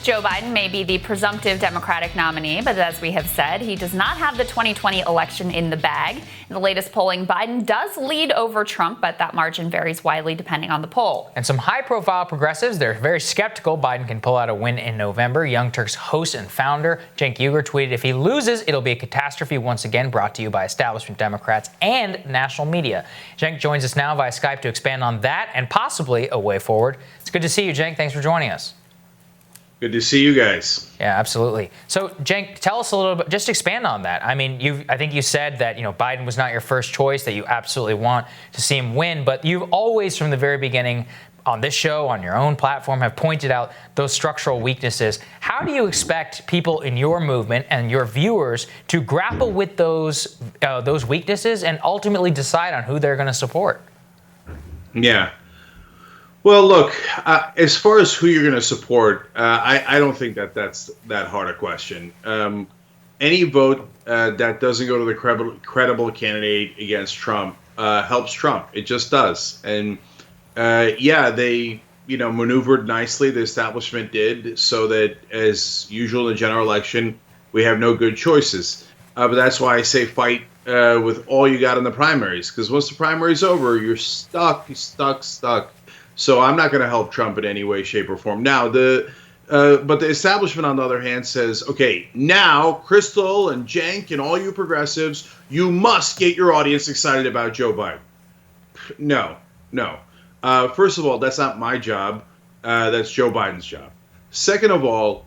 Joe Biden may be the presumptive Democratic nominee, but as we have said, he does not have the 2020 election in the bag. In the latest polling, Biden does lead over Trump, but that margin varies widely depending on the poll. And some high-profile progressives, they're very skeptical Biden can pull out a win in November. Young Turks host and founder Cenk Uygur tweeted, if he loses, it'll be a catastrophe once again, brought to you by establishment Democrats and national media. Cenk joins us now via Skype to expand on that and possibly a way forward. It's good to see you, Cenk. Thanks for joining us. Good to see you guys. Yeah, absolutely. So, Cenk, tell us a little bit, just expand on that. I mean, I think you said that, Biden was not your first choice, that you absolutely want to see him win, but you've always, from the very beginning, on this show, on your own platform, have pointed out those structural weaknesses. How do you expect people in your movement and your viewers to grapple with those weaknesses and ultimately decide on who they're going to support? Yeah. Well, look, as far as who you're going to support, I don't think that's that hard a question. Any vote that doesn't go to the credible candidate against Trump helps Trump. It just does. And they maneuvered nicely. The establishment did, so that as usual in the general election, we have no good choices. But that's why I say fight with all you got in the primaries, because once the primary's over, you're stuck. So I'm not going to help Trump in any way, shape, or form. Now, but the establishment, on the other hand, says, okay, now, Crystal and Cenk and all you progressives, you must get your audience excited about Joe Biden. No. First of all, that's not my job. That's Joe Biden's job. Second of all,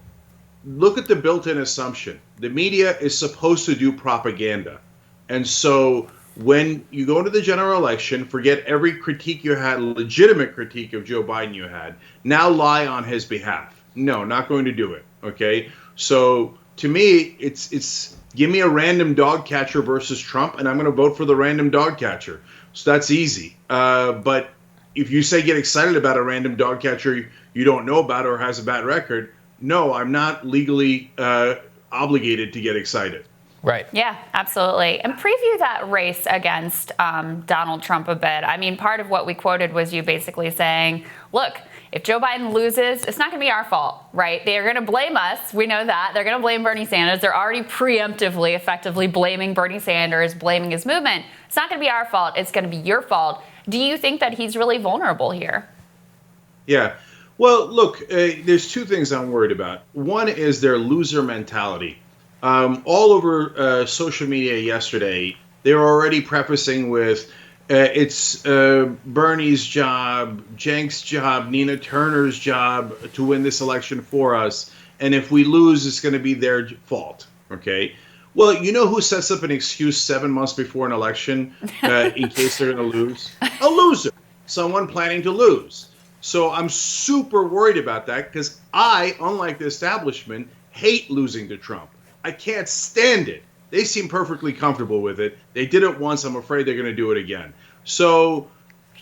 look at the built-in assumption. The media is supposed to do propaganda. And so when you go into the general election, forget every critique you had, legitimate critique of Joe Biden you had, now lie on his behalf. No, not going to do it. Okay. So to me, it's give me a random dog catcher versus Trump, and I'm going to vote for the random dog catcher. So that's easy. But if you say get excited about a random dog catcher you don't know about or has a bad record, no, I'm not legally obligated to get excited. Right. Yeah, absolutely. And preview that race against Donald Trump a bit. I mean, part of what we quoted was you basically saying, look, if Joe Biden loses, it's not going to be our fault, right? They're going to blame us. We know that. They're going to blame Bernie Sanders. They're already preemptively, effectively blaming Bernie Sanders, blaming his movement. It's not going to be our fault. It's going to be your fault. Do you think that he's really vulnerable here? Yeah. Well, look, there's two things I'm worried about. One is their loser mentality. All over social media yesterday, they were already prefacing with it's Bernie's job, Cenk's job, Nina Turner's job to win this election for us. And if we lose, it's going to be their fault. Okay. Well, you know who sets up an excuse 7 months before an election in case they're going to lose? A loser, someone planning to lose. So I'm super worried about that because I, unlike the establishment, hate losing to Trump. I can't stand it. They seem perfectly comfortable with it. They did it once. I'm afraid they're going to do it again. So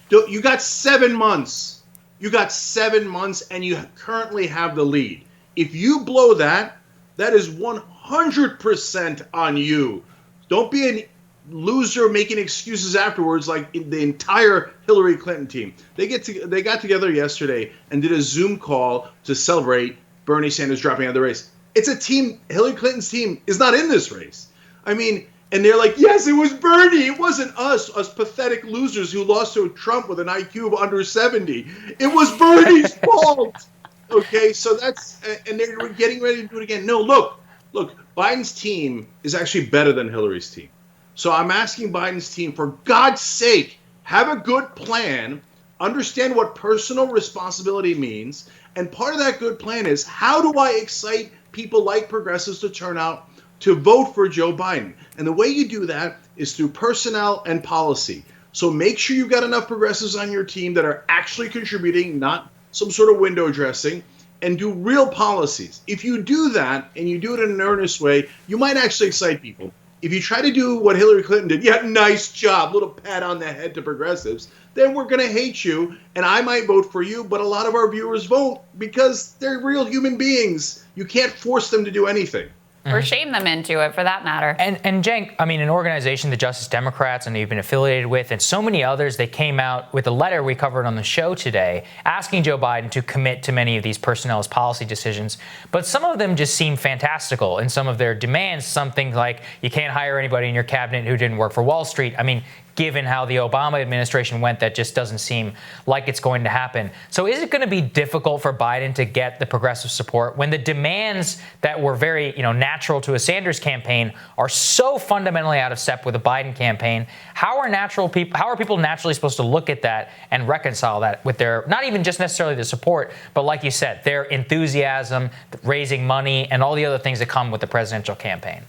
you got 7 months. You got 7 months, and you currently have the lead. If you blow that, that is 100% on you. Don't be a loser making excuses afterwards like the entire Hillary Clinton team. They got together yesterday and did a Zoom call to celebrate Bernie Sanders dropping out of the race. It's a team, Hillary Clinton's team is not in this race. I mean, and they're like, yes, it was Bernie. It wasn't us pathetic losers who lost to Trump with an IQ of under 70. It was Bernie's fault. Okay, so that's, and they were getting ready to do it again. No, look, Biden's team is actually better than Hillary's team. So I'm asking Biden's team, for God's sake, have a good plan, understand what personal responsibility means, and part of that good plan is, how do I excite people like progressives to turn out to vote for Joe Biden? And the way you do that is through personnel and policy. So make sure you've got enough progressives on your team that are actually contributing, not some sort of window dressing, and do real policies. If you do that and you do it in an earnest way, you might actually excite people. If you try to do what Hillary Clinton did, yeah, nice job, little pat on the head to progressives, then we're going to hate you, and I might vote for you, but a lot of our viewers vote because they're real human beings. You can't force them to do anything. or shame them into it, for that matter. And Cenk, I mean, an organization, the Justice Democrats, and you've been affiliated with, and so many others, they came out with a letter we covered on the show today asking Joe Biden to commit to many of these personnel as policy decisions. But some of them just seem fantastical in some of their demands, something like you can't hire anybody in your cabinet who didn't work for Wall Street. I mean, given how the Obama administration went, that just doesn't seem like it's going to happen. So is it going to be difficult for Biden to get the progressive support when the demands that were very, natural to a Sanders campaign are so fundamentally out of step with the Biden campaign? How are people naturally supposed to look at that and reconcile that with their, not even just necessarily the support, but like you said, their enthusiasm, raising money, and all the other ththings that come with the presidential campaign?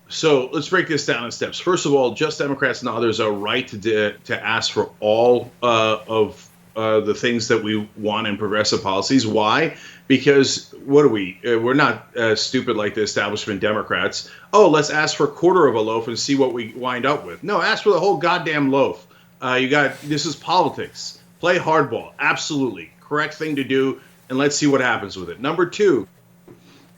So let's break this down in steps. First of all, just Democrats and others are right to ask for all of the things that we want in progressive policies. Why? Because what are we? We're not stupid like the establishment Democrats. Oh, let's ask for a quarter of a loaf and see what we wind up with. No, ask for the whole goddamn loaf. This is politics. Play hardball. Absolutely. Correct thing to do. And let's see what happens with it. Number two.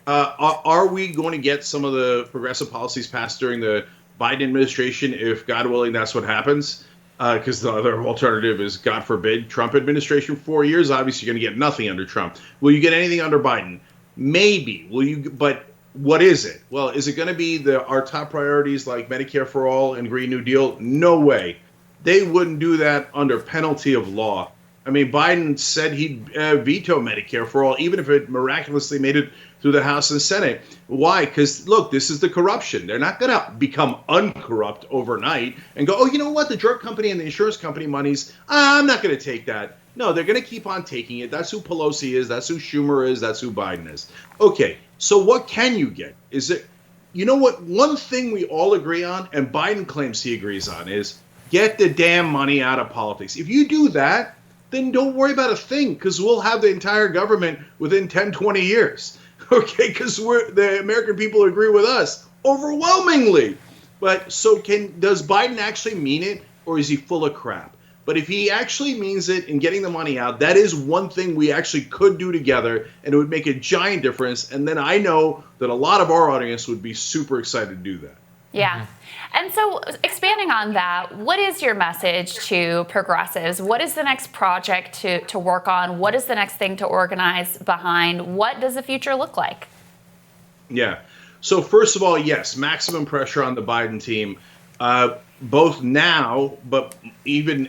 Are we going to get some of the progressive policies passed during the Biden administration if, God willing, that's what happens? Because the other alternative is, God forbid, Trump administration 4 years. Obviously, you're going to get nothing under Trump. Will you get anything under Biden? Maybe. Will you? But what is it? Well, is it going to be our top priorities like Medicare for all and Green New Deal? No way. They wouldn't do that under penalty of law. I mean, Biden said he'd veto Medicare for all, even if it miraculously made it through the House and Senate. Why? Because, look, this is the corruption. They're not going to become uncorrupt overnight and go, oh, you know what? The drug company and the insurance company monies, I'm not going to take that. No, they're going to keep on taking it. That's who Pelosi is. That's who Schumer is. That's who Biden is. Okay, so what can you get? Is it, you know what? One thing we all agree on, and Biden claims he agrees on, is get the damn money out of politics. If you do that, then don't worry about a thing, because we'll have the entire government within 10, 20 years. Okay, because the American people agree with us overwhelmingly. But so does Biden actually mean it, or is he full of crap? But if he actually means it in getting the money out, that is one thing we actually could do together, and it would make a giant difference. And then I know that a lot of our audience would be super excited to do that. Yeah. And so expanding on that, what is your message to progressives? What is the next project to work on? What is the next thing to organize behind? What does the future look like? Yeah. So first of all, yes, maximum pressure on the Biden team, both now, but even,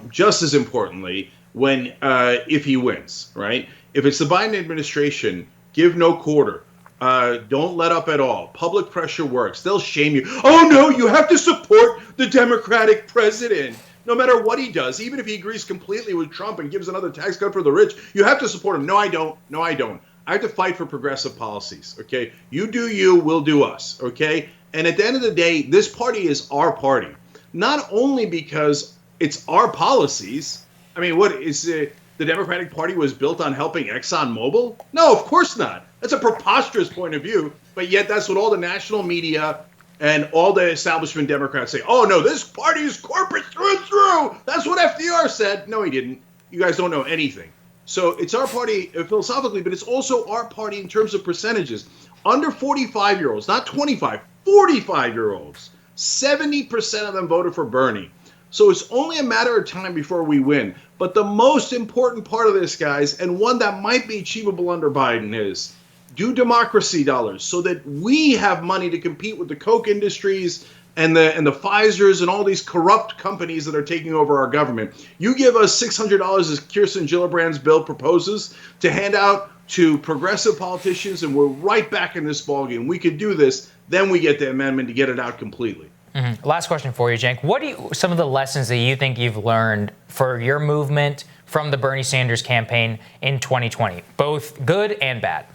just as importantly, if he wins, right? If it's the Biden administration, give no quarter. Don't let up at all. Public pressure works. They'll shame you. Oh, no, you have to support the Democratic president. No matter what he does, even if he agrees completely with Trump and gives another tax cut for the rich, you have to support him. No, I don't. No, I don't. I have to fight for progressive policies, okay? You do you, we'll do us, okay? And at the end of the day, this party is our party. Not only because it's our policies. I mean, what is it? The Democratic Party was built on helping ExxonMobil? No, of course not. That's a preposterous point of view, but yet that's what all the national media and all the establishment Democrats say. Oh, no, this party is corporate through and through. That's what FDR said. No, he didn't. You guys don't know anything. So it's our party philosophically, but it's also our party in terms of percentages. Under 45-year-olds, not 25, 45-year-olds, 70% of them voted for Bernie. So it's only a matter of time before we win. But the most important part of this, guys, and one that might be achievable under Biden, is do democracy dollars so that we have money to compete with the Koch industries and the Pfizers and all these corrupt companies that are taking over our government. You give us $600, as Kirsten Gillibrand's bill proposes, to hand out to progressive politicians, and we're right back in this ballgame. We could do this. Then we get the amendment to get it out completely. Mm-hmm. Last question for you, Cenk. What some of the lessons that you think you've learned for your movement from the Bernie Sanders campaign in 2020, both good and bad?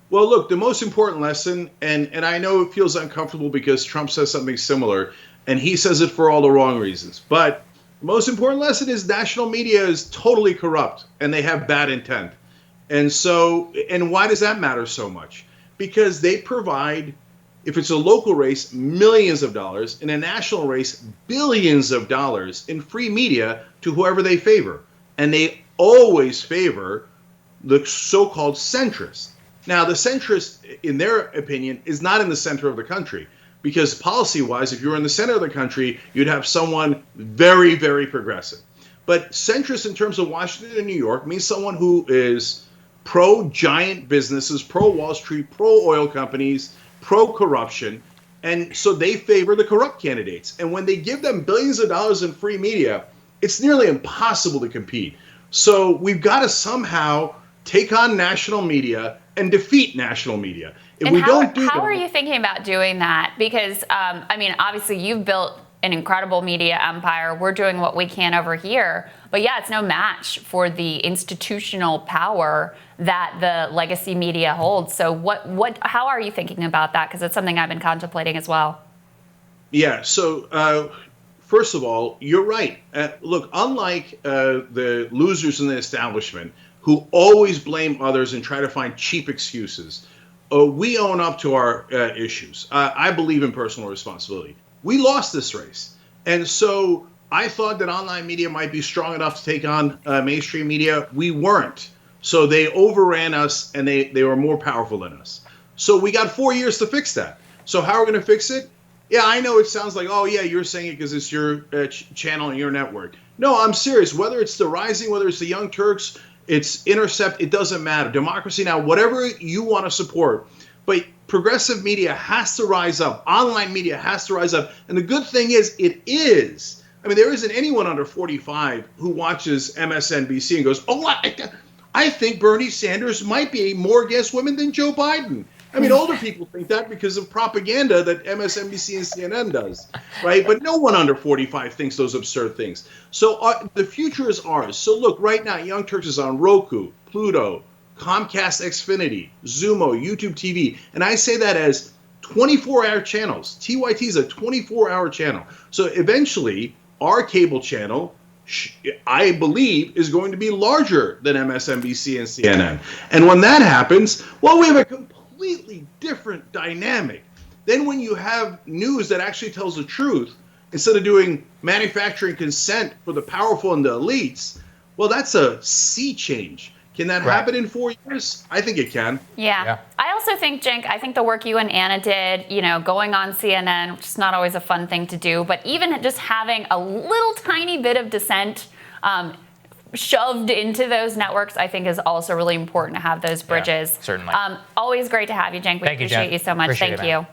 Well, look, the most important lesson, and I know it feels uncomfortable because Trump says something similar, and he says it for all the wrong reasons. But the most important lesson is national media is totally corrupt, and they have bad intent. And why does that matter so much? Because they provide, if it's a local race, millions of dollars, in a national race, billions of dollars in free media to whoever they favor. And they always favor the so-called centrists. Now, the centrist, in their opinion, is not in the center of the country, because policy-wise, if you were in the center of the country, you'd have someone very, very progressive. But centrist in terms of Washington and New York means someone who is pro-giant businesses, pro-Wall Street, pro-oil companies, pro-corruption. And so they favor the corrupt candidates. And when they give them billions of dollars in free media, it's nearly impossible to compete. So we've got to somehow take on national media and defeat national media. If we don't do that, how are you thinking about doing that? Because, obviously you've built an incredible media empire. We're doing what we can over here. But yeah, it's no match for the institutional power that the legacy media holds. So how are you thinking about that? Because it's something I've been contemplating as well. Yeah, so first of all, you're right. Look, unlike the losers in the establishment who always blame others and try to find cheap excuses, we own up to our issues. I believe in personal responsibility. We lost this race. And so I thought that online media might be strong enough to take on mainstream media. We weren't. So they overran us, and they were more powerful than us. So we got 4 years to fix that. So how are we going to fix it? Yeah, I know it sounds like, oh, yeah, you're saying it because it's your channel and your network. No, I'm serious. Whether it's The Rising, whether it's the Young Turks, it's Intercept, it doesn't matter. Democracy Now!, whatever you want to support. But progressive media has to rise up. Online media has to rise up. And the good thing is, it is. I mean, there isn't anyone under 45 who watches MSNBC and goes, oh, I think Bernie Sanders might be more against women than Joe Biden. I mean, older people think that because of propaganda that MSNBC and CNN does, right? But no one under 45 thinks those absurd things. So the future is ours. So look, right now, Young Turks is on Roku, Pluto, Comcast Xfinity, Zumo, YouTube TV. And I say that as 24-hour channels. TYT is a 24-hour channel. So eventually, our cable channel, I believe, is going to be larger than MSNBC and CNN. And when that happens, well, we have a completely different dynamic. Then when you have news that actually tells the truth, instead of doing manufacturing consent for the powerful and the elites, well, that's a sea change. Can that happen in 4 years? I think it can. Yeah. I also think, Cenk, I think the work you and Anna did, going on CNN, which is not always a fun thing to do, but even just having a little tiny bit of dissent shoved into those networks, I think is also really important to have those bridges. Yeah, certainly. Always great to have you, Cenk. We appreciate you so much. Appreciate Thank you.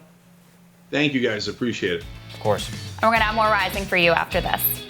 Thank you, guys. Appreciate it. Of course. And we're going to have more Rising for you after this.